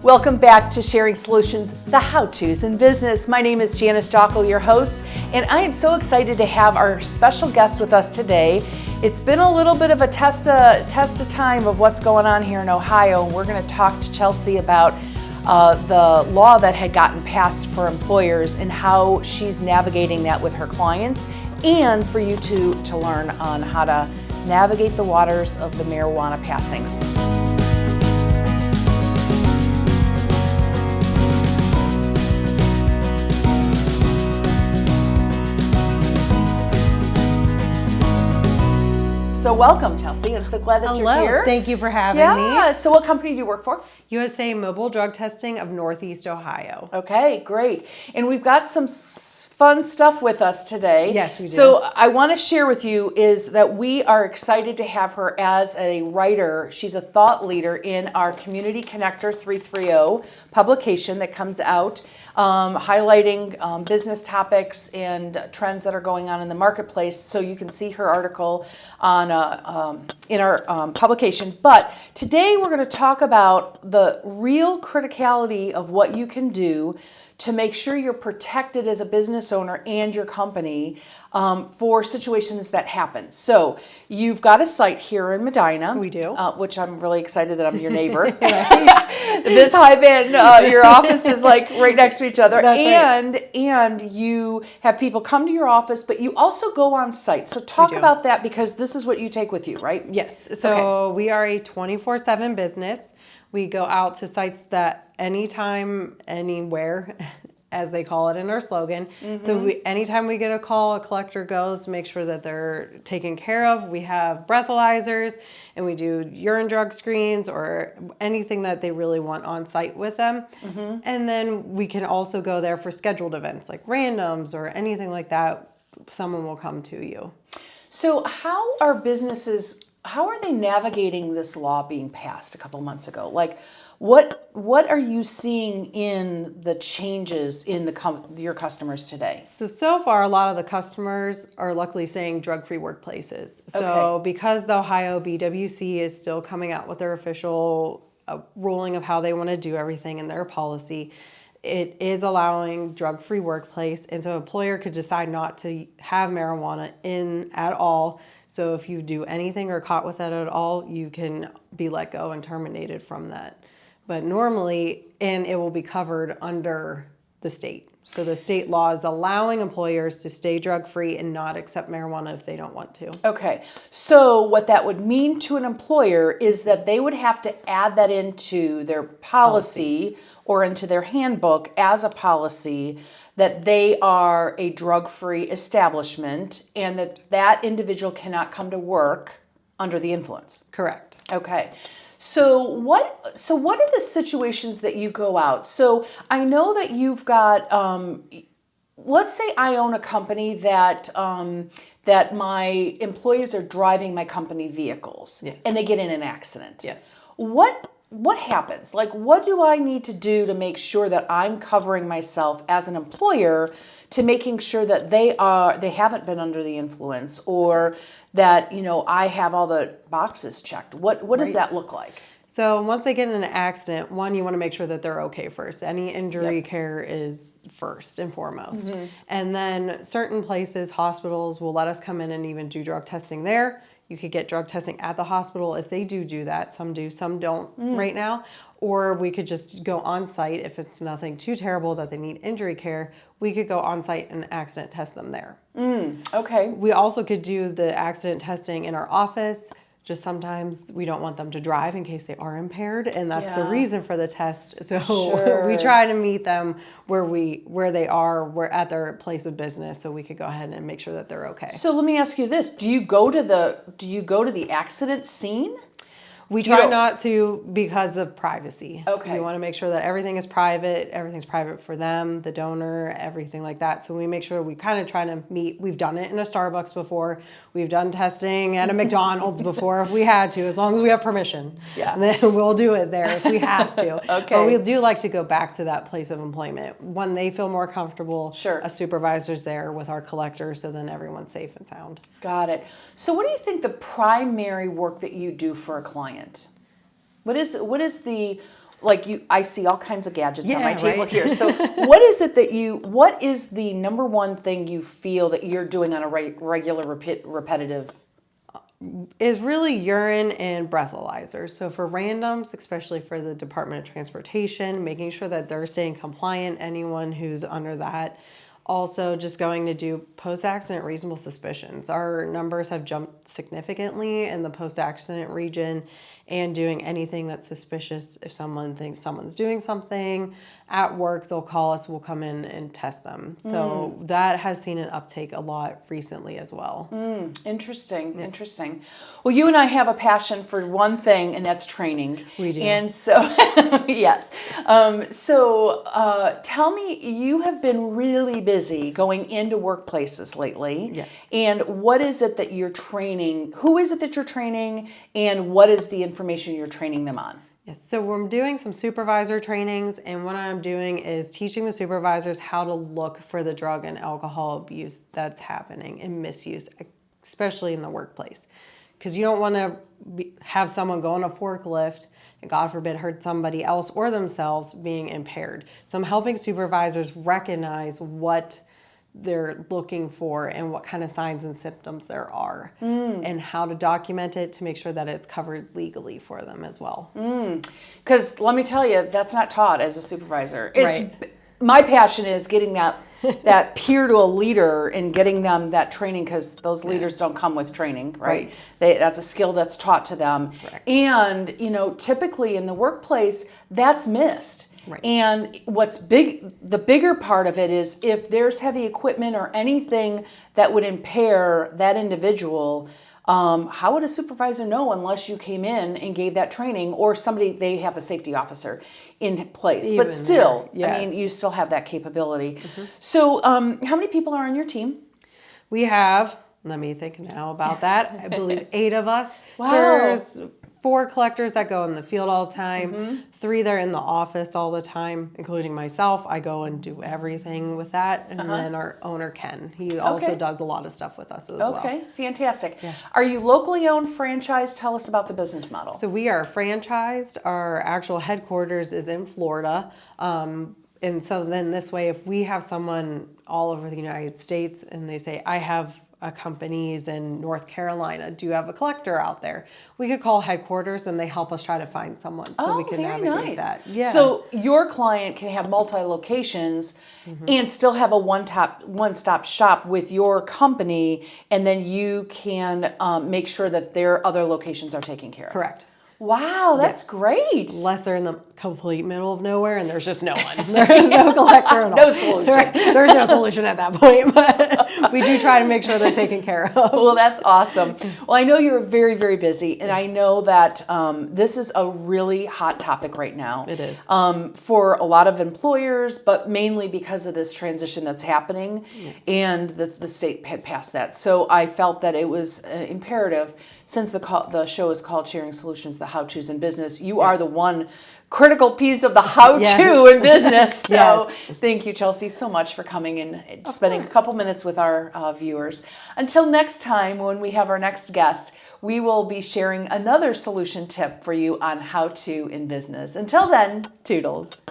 Welcome back to Sharing Solutions, the how-tos in business. My name is Janice Jokkel, your host, and I am so excited to have our special guest with us today. It's been a little bit of a test of time of what's going on here in Ohio, and we're going to talk to Chelsea about the law that had gotten passed for employers and how she's navigating that with her clients, and for you to learn on how to navigate the waters of the marijuana passing. So welcome, Chelsea. I'm so glad that you're here. Thank you for having me. Yeah. So what company do you work for? USA Mobile Drug Testing of Northeast Ohio. Okay, great. And we've got some fun stuff with us today. Yes, we do. So I want to share with you is that we are excited to have her as a writer. She's a thought leader in our Community Connector 330 publication that comes out highlighting business topics and trends that are going on in the marketplace. So you can see her article on in our publication. But today we're going to talk about the real criticality of what you can do to make sure you're protected as a business owner and your company for situations that happen. So you've got a site here in Medina. We do. Which I'm really excited that I'm your neighbor. This Hive and your office is like right next to each other. That's right. And you have people come to your office, but you also go on site. So talk about that, because this is what you take with you, right? Yes. So we are a 24/7 business. We go out to sites that anytime, anywhere, as they call it in our slogan. Mm-hmm. So anytime we get a call, a collector goes to make sure that they're taken care of. We have breathalyzers, and we do urine drug screens or anything that they really want on site with them. Mm-hmm. And then we can also go there for scheduled events like randoms or anything like that. Someone will come to you. So how are they navigating this law being passed a couple months ago? Like, what are you seeing in the changes in your customers today? So far, a lot of the customers are luckily saying drug-free workplaces. So because the Ohio BWC is still coming out with their official ruling of how they want to do everything in their policy, it is allowing drug-free workplace, and so an employer could decide not to have marijuana in at all. So if you do anything or caught with that at all, you can be let go and terminated from that. But normally, and it will be covered under the state. So the state law is allowing employers to stay drug-free and not accept marijuana if they don't want to. Okay. So what that would mean to an employer is that they would have to add that into their policy or into their handbook as a policy that they are a drug-free establishment and that individual cannot come to work under the influence. Correct. Okay. So what are the situations that you go out? So I know that you've got, let's say I own a company that my employees are driving my company vehicles. Yes. And they get in an accident. Yes. What happens? Like, what do I need to do to make sure that I'm covering myself as an employer to making sure that they haven't been under the influence, or that, I have all the boxes checked? What does that look like? So once they get in an accident, one, you want to make sure that they're okay first. Any injury care is first and foremost. Mm-hmm. And then certain places, hospitals, will let us come in and even do drug testing there. You could get drug testing at the hospital if they do that. Some do, some don't right now. Or we could just go on site if it's nothing too terrible that they need injury care. We could go on site and accident test them there. Okay. We also could do the accident testing in our office. Just sometimes we don't want them to drive in case they are impaired, and that's the reason for the test. So we try to meet them where they are. We're at their place of business, so we could go ahead and make sure that they're okay. So let me ask you this: Do you go to the accident scene? We try not to because of privacy. Okay. We want to make sure that everything is private. Everything's private for them, the donor, everything like that. So we make sure we kind of try to meet. We've done it in a Starbucks before. We've done testing at a McDonald's before if we had to, as long as we have permission. Yeah. And then we'll do it there if we have to. Okay. But we do like to go back to that place of employment when they feel more comfortable. Sure. A supervisor's there with our collector, so then everyone's safe and sound. Got it. So what do you think the primary work that you do for a client? What is the like I see all kinds of gadgets on my Yeah, table right. here. So what is it what is the number one thing you feel that you're doing on a regular, repetitive? Is really urine and breathalyzers. So for randoms, especially for the Department of Transportation, making sure that they're staying compliant, anyone who's under that. Also just going to do post-accident reasonable suspicions. Our numbers have jumped significantly in the post-accident region, and doing anything that's suspicious. If someone thinks someone's doing something at work, they'll call us, we'll come in and test them. So that has seen an uptake a lot recently as well. Interesting, interesting. Well, you and I have a passion for one thing, and that's training. We do. And so, yes. Tell me, you have been really busy going into workplaces lately. Yes. And what is it that you're training? Who is it that you're training? And what is the information you're training them on? Yes, so we're doing some supervisor trainings, and what I'm doing is teaching the supervisors how to look for the drug and alcohol abuse that's happening and misuse, especially in the workplace. Because you don't want to have someone go on a forklift and, God forbid, hurt somebody else or themselves being impaired. So I'm helping supervisors recognize what they're looking for and what kind of signs and symptoms there are, and how to document it to make sure that it's covered legally for them as well. Because let me tell you, that's not taught as a supervisor. Right. My passion is getting that peer to a leader and getting them that training, because those leaders don't come with training, right? That's a skill that's taught to them. Correct. And, typically in the workplace, that's missed. Right. And the bigger part of it is if there's heavy equipment or anything that would impair that individual, how would a supervisor know unless you came in and gave that training, or they have a safety officer in place? Even but still, there, yes. I mean, you still have that capability. So how many people are on your team? We have, let me think now about that, I believe 8 of us. Wow. So there's 4 collectors that go in the field all the time, 3 that are in the office all the time, including myself. I go and do everything with that. And then our owner, Ken, he also does a lot of stuff with us as well. Okay, fantastic. Yeah. Are you locally owned, franchised? Tell us about the business model. So we are franchised. Our actual headquarters is in Florida. And so then this way, if we have someone all over the United States and they say, I have companies in North Carolina, do you have a collector out there? We could call headquarters and they help us try to find someone so we can very navigate nice. that. Yeah. So your client can have multi-locations and still have a one-stop shop with your company, and then you can make sure that their other locations are taken care of. Correct. Wow, that's Yes. great. Unless they're in the complete middle of nowhere and there's just no one. There's no collector at all. No solution. Right. There's no solution at that point, but we do try to make sure they're taken care of. Well, that's awesome. Well, I know you're very, very busy, and I know that this is a really hot topic right now. It is. For a lot of employers, but mainly because of this transition that's happening, and the state had passed that. So I felt that it was imperative, since the show is called Sharing Solutions, the How-Tos in Business. You are the one critical piece of the how-to in business. So thank you, Chelsea, so much for coming and spending a couple minutes with our viewers. Until next time, when we have our next guest, we will be sharing another solution tip for you on how-to in business. Until then, toodles.